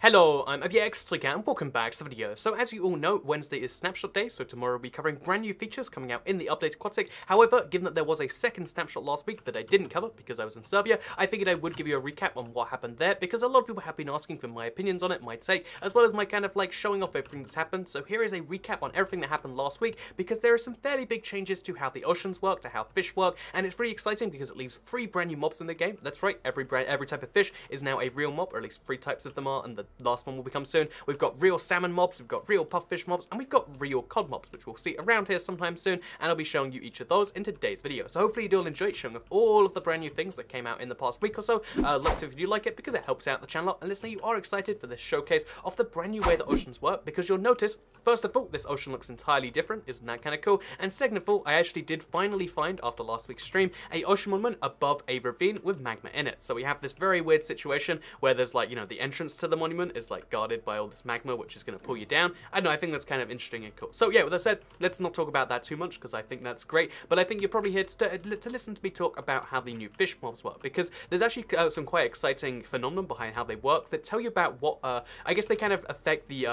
Hello, I'm Elgato, and welcome back to the video. So as you all know, Wednesday is Snapshot Day, so tomorrow we'll be covering brand new features coming out in the updated Quadsic. However, given that there was a second snapshot last week that I didn't cover because I was in Serbia, I figured I would give you a recap on what happened there, because a lot of people have been asking for my opinions on it, my take, as well as my kind of like showing off everything that's happened. So here is a recap on everything that happened last week, because there are some fairly big changes to how the oceans work, to how fish work, and it's really exciting because it leaves 3 brand new mobs in the game. That's right, every type of fish is now a real mob, or at least 3 types of them are, and the last one will become soon. We've got real salmon mobs, we've got real puffish mobs, and we've got real cod mobs, which we'll see around here sometime soon, and I'll be showing you each of those in today's video. So hopefully you do all enjoy showing off all of the brand new things that came out in the past week or so. Like to if you do like it, because it helps out the channel, and let's say you are excited for this showcase of the brand new way the oceans work, because you'll notice, first of all, this ocean looks entirely different. Isn't that kind of cool? And second of all, I actually did finally find, after last week's stream, a ocean monument above a ravine with magma in it. So we have this very weird situation where there's like, you know, the entrance to the monument is like guarded by all this magma, which is going to pull you down. I don't know, I think that's kind of interesting and cool. So yeah, with that said, let's not talk about that too much, because I think that's great, but I think you're probably here to listen to me talk about how the new fish mobs work, because there's actually some quite exciting phenomenon behind how they work that tell you about what, I guess they kind of affect the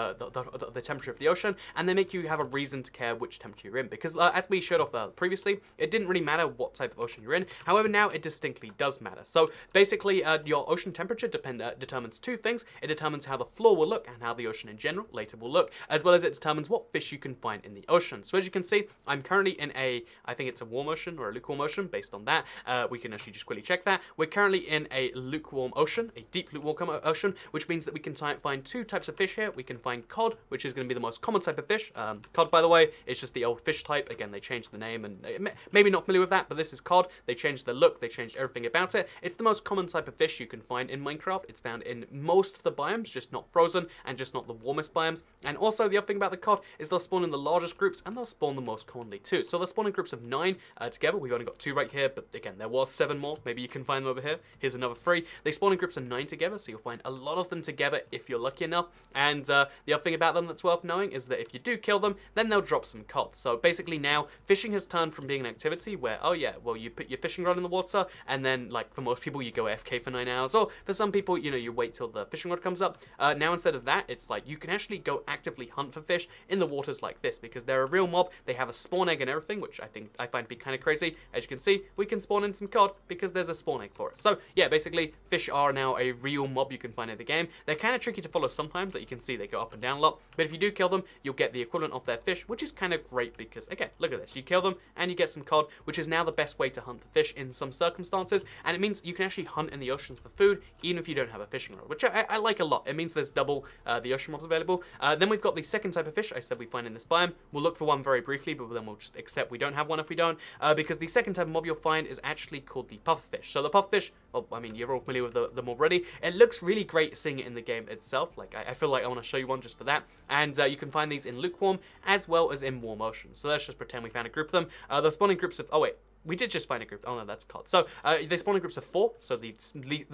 temperature of the ocean, and they make you have a reason to care which temperature you're in, because as we showed off previously, it didn't really matter what type of ocean you're in. However, now it distinctly does matter. So basically, your ocean temperature determines 2 things. It determines how the floor will look and how the ocean in general later will look, as well as it determines what fish you can find in the ocean. So as you can see, I'm currently in I think it's a warm ocean or a lukewarm ocean. Based on that, we can actually just quickly check that. We're currently in a lukewarm ocean, a deep lukewarm ocean, which means that we can find 2 types of fish here. We can find cod, which is going to be the most common type of fish. Cod, by the way, is just the old fish type. Again, they changed the name, and maybe not familiar with that, but this is cod. They changed the look, they changed everything about it. It's the most common type of fish you can find in Minecraft. It's found in most of the biomes, just not frozen, and just not the warmest biomes. And also, the other thing about the cod is they'll spawn in the largest groups, and they'll spawn the most commonly too. So they'll spawn in groups of 9 together. We've only got 2 right here, but again, there was 7 more. Maybe you can find them over here. Here's another 3. They spawn in groups of 9 together, so you'll find a lot of them together if you're lucky enough. And the other thing about them that's worth knowing is that if you do kill them, then they'll drop some cod. So basically now, fishing has turned from being an activity where, oh yeah, well, you put your fishing rod in the water, and then, like, for most people, you go AFK for 9 hours, or for some people, you know, you wait till the fishing rod comes up. Now, instead of that, it's like, you can actually go actively hunt for fish in the waters like this, because they're a real mob. They have a spawn egg and everything, which I find to be kind of crazy. As you can see, we can spawn in some cod because there's a spawn egg for it. So yeah, basically, fish are now a real mob you can find in the game. They're kind of tricky to follow sometimes. That you can see, they go up and down a lot, but if you do kill them, you'll get the equivalent of their fish, which is kind of great, because again, look at this, you kill them and you get some cod, which is now the best way to hunt for fish in some circumstances, and it means you can actually hunt in the oceans for food even if you don't have a fishing rod, which I like a lot. It means there's double the ocean mobs available. Then we've got the second type of fish I said we find in this biome. We'll look for one very briefly, but then we'll just accept we don't have one if we don't, because the second type of mob you'll find is actually called the pufferfish. So the pufferfish, well, I mean, you're all familiar with them already. It looks really great seeing it in the game itself. Like, I feel like I want to show you one just for that. And you can find these in lukewarm as well as in warm oceans. So let's just pretend we found a group of them. They're spawning groups of, oh wait, we did just find a group. Oh no, that's cod. So they spawn in groups of 4, so the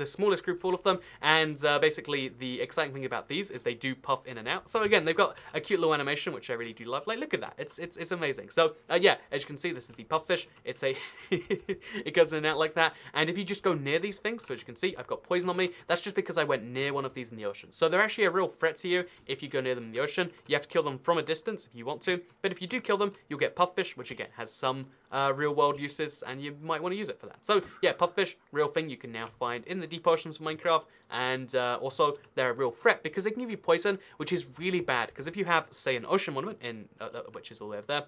smallest group for all of them. And basically, the exciting thing about these is they do puff in and out. So again, they've got a cute little animation, which I really do love. Like, look at that. It's amazing. So yeah, as you can see, this is the puffish. It's a it goes in and out like that. And if you just go near these things, so as you can see, I've got poison on me. That's just because I went near one of these in the ocean. So they're actually a real threat to you if you go near them in the ocean. You have to kill them from a distance if you want to. But if you do kill them, you'll get puffish, which again has some real world uses, and you might want to use it for that. So yeah, puffish, real thing you can now find in the deep oceans of Minecraft, and also they're a real threat because they can give you poison, which is really bad, because if you have, say, an ocean monument, in which is all the way over there,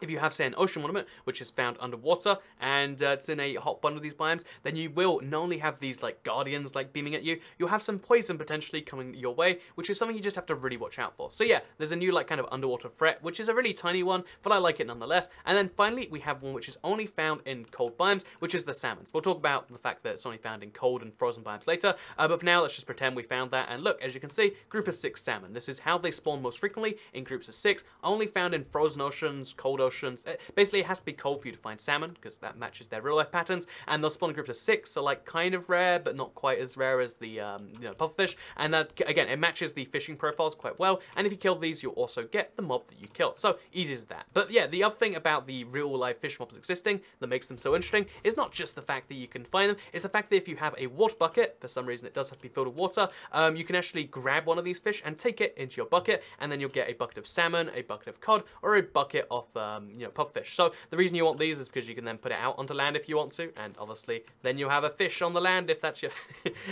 if you have, say, an ocean monument, which is found underwater, and it's in a hot bund of these biomes, then you will not only have these, like, guardians, like, beaming at you, you'll have some poison potentially coming your way, which is something you just have to really watch out for. So yeah, there's a new, like, kind of underwater threat, which is a really tiny one, but I like it nonetheless. And then finally, we have one which is only found in cold biomes, which is the salmons. We'll talk about the fact that it's only found in cold and frozen biomes later, but for now, let's just pretend we found that. And look, as you can see, group of 6 salmon. This is how they spawn most frequently, in groups of 6, only found in frozen oceans, cold oceans, oceans. Basically, it has to be cold for you to find salmon, because that matches their real-life patterns, and they'll spawn in groups of 6, so like kind of rare, but not quite as rare as the you know, pufferfish, and that, again, it matches the fishing profiles quite well, and if you kill these, you'll also get the mob that you killed. So, easy as that. But yeah, the other thing about the real-life fish mobs existing that makes them so interesting is not just the fact that you can find them, it's the fact that if you have a water bucket, for some reason it does have to be filled with water, you can actually grab one of these fish and take it into your bucket, and then you'll get a bucket of salmon, a bucket of cod, or a bucket of, you know, pufferfish. So the reason you want these is because you can then put it out onto land if you want to, and obviously then you'll have a fish on the land if that's your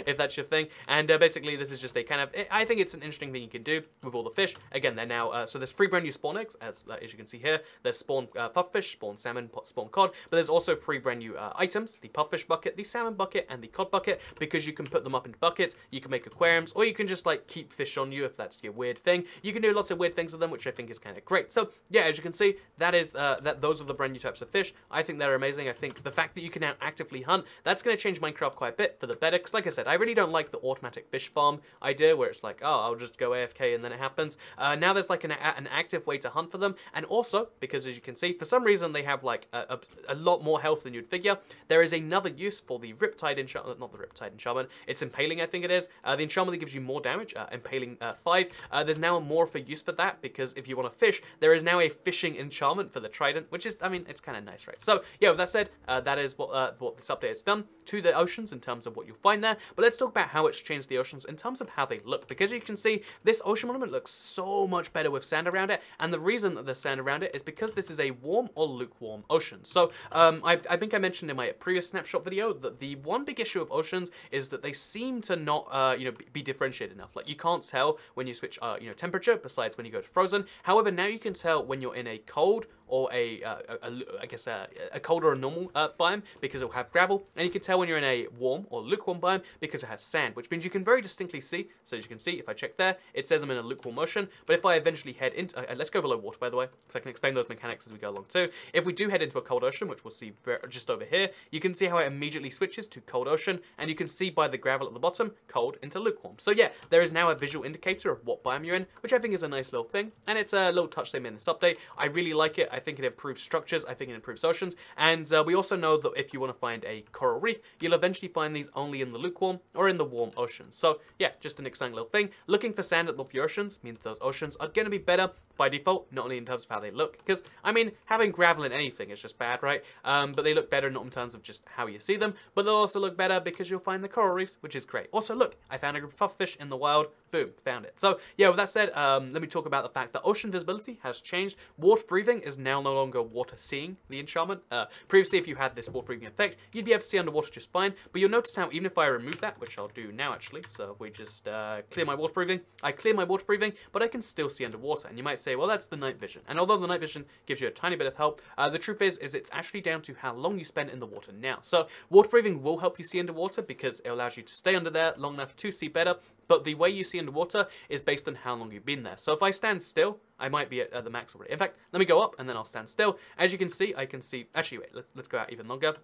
if that's your thing. And basically this is just a kind of, I think it's an interesting thing you can do with all the fish. Again, they're now, so there's 3 brand new spawn eggs, as you can see here. There's spawn pufferfish, spawn salmon, spawn cod, but there's also 3 brand new items, the pufferfish bucket, the salmon bucket, and the cod bucket, because you can put them up into buckets, you can make aquariums, or you can just like keep fish on you if that's your weird thing. You can do lots of weird things with them, which I think is kind of great. So yeah, as you can see, that is those are the brand new types of fish. I think they're amazing. I think the fact that you can now actively hunt, that's going to change Minecraft quite a bit for the better, because like I said, I really don't like the automatic fish farm idea where it's like, oh, I'll just go AFK and then it happens. Now there's like an active way to hunt for them, and also, because as you can see, for some reason they have like a lot more health than you'd figure, there is another use for the Riptide enchantment, not the Riptide enchantment, it's Impaling, I think it is. The enchantment that gives you more damage, Impaling 5, there's now more of a use for that, because if you want to fish, there is now a fishing enchantment for the trident, which is, I mean, it's kind of nice, right? So yeah, with that said, that is what this update has done to the oceans in terms of what you'll find there, but let's talk about how it's changed the oceans in terms of how they look, because you can see this ocean monument looks so much better with sand around it, and the reason that there's sand around it is because this is a warm or lukewarm ocean. So I think I mentioned in my previous snapshot video that the one big issue of oceans is that they seem to not you know, be differentiated enough. Like you can't tell when you switch you know, temperature besides when you go to frozen. However, now you can tell when you're in a cold or I guess a cold or a normal biome, because it will have gravel, and you can tell when you're in a warm or lukewarm biome because it has sand, which means you can very distinctly see. So as you can see, if I check there, it says I'm in a lukewarm ocean, but if I eventually head into, let's go below water by the way, because I can explain those mechanics as we go along too. If we do head into a cold ocean, which we'll see just over here, you can see how it immediately switches to cold ocean, and you can see by the gravel at the bottom, cold into lukewarm. So yeah, there is now a visual indicator of what biome you're in, which I think is a nice little thing, and it's a little touch they made in this update. I really like it. I think it improves structures, I think it improves oceans, and we also know that if you want to find a coral reef, you'll eventually find these only in the lukewarm or in the warm oceans. So yeah, just an exciting little thing. Looking for sand at the your oceans means those oceans are going to be better by default, not only in terms of how they look, because, I mean, having gravel in anything is just bad, right? But they look better not in terms of just how you see them, but they'll also look better because you'll find the coral reefs, which is great. Also, look, I found a group of pufferfish in the wild. Boom, found it. So, yeah, with that said, let me talk about the fact that ocean visibility has changed. Water breathing is now no longer water seeing, the enchantment. Previously, if you had this water breathing effect, you'd be able to see underwater just fine, but you'll notice how even if I remove that, which I'll do now actually, so if we just clear my water breathing, I clear my water breathing, but I can still see underwater. And you might say, well, that's the night vision. And although the night vision gives you a tiny bit of help, the truth is it's actually down to how long you spend in the water now. So water breathing will help you see underwater because it allows you to stay under there long enough to see better, but the way you see underwater is based on how long you've been there. So if I stand still, I might be at the max already. In fact, let me go up and then I'll stand still. As you can see, I can see, actually wait, let's go out even longer.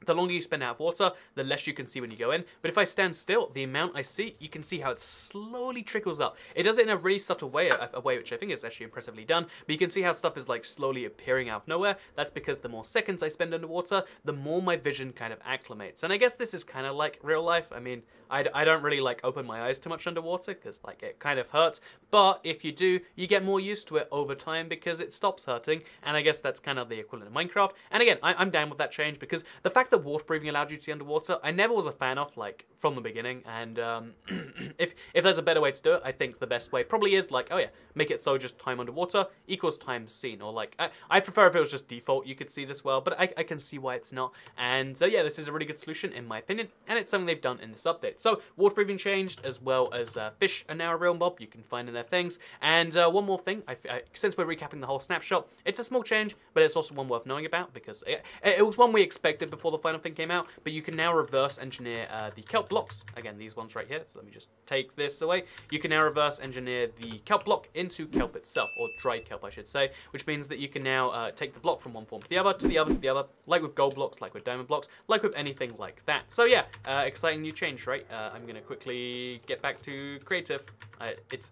The longer you spend out of water, the less you can see when you go in. But if I stand still, the amount I see, you can see how it slowly trickles up. It does it in a really subtle way, a way which I think is actually impressively done. But you can see how stuff is like slowly appearing out of nowhere. That's because the more seconds I spend underwater, the more my vision kind of acclimates. And I guess this is kind of like real life. I mean, I don't really like open my eyes too much underwater because like it kind of hurts. But if you do, you get more used to it over time because it stops hurting. And I guess that's kind of the equivalent of Minecraft. And again, I'm down with that change because the fact that water breathing allowed you to see underwater, I never was a fan of, like, from the beginning, and if there's a better way to do it, I think the best way probably is, like, oh yeah, make it so just time underwater equals time seen, or like, I prefer if it was just default, you could see this well, but I can see why it's not, and so yeah, this is a really good solution in my opinion, and it's something they've done in this update. So, water breathing changed, as well as fish are now a real mob, you can find in their things, and one more thing, since we're recapping the whole snapshot, it's a small change, but it's also one worth knowing about, because it was one we expected before the final thing came out, but you can now reverse engineer the kelp blocks. Again, these ones right here. So let me just take this away. You can now reverse engineer the kelp block into kelp itself, or dried kelp, I should say, which means that you can now take the block from one form to the other, to the other, to the other, like with gold blocks, like with diamond blocks, like with anything like that. So yeah, exciting new change, right? I'm going to quickly get back to creative. It's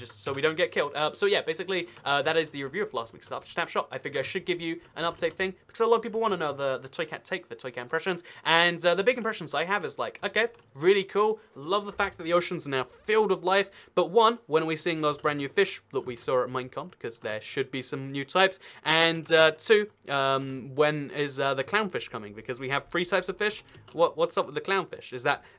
just so we don't get killed. So yeah, basically, that is the review of last week's snapshot. I figure I should give you an update thing because a lot of people want to know the Toy Cat take, the Toy Cat impressions, and the big impressions I have is like, okay, really cool. Love the fact that the oceans are now filled with life. But one, when are we seeing those brand new fish that we saw at Minecon? Because there should be some new types. And two, when is the clownfish coming? Because we have 3 types of fish. What's up with the clownfish?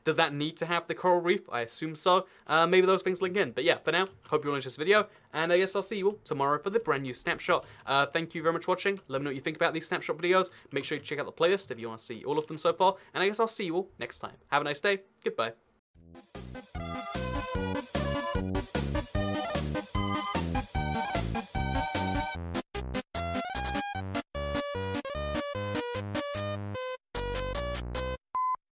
Does that need to have the coral reef? I assume so. Maybe those things link in. But yeah, for now, hope you all enjoyed this video, and I guess I'll see you all tomorrow for the brand new snapshot. Thank you very much for watching. Let me know what you think about these snapshot videos. Make sure you check out the playlist if you want to see all of them so far, and I guess I'll see you all next time. Have a nice day. Goodbye.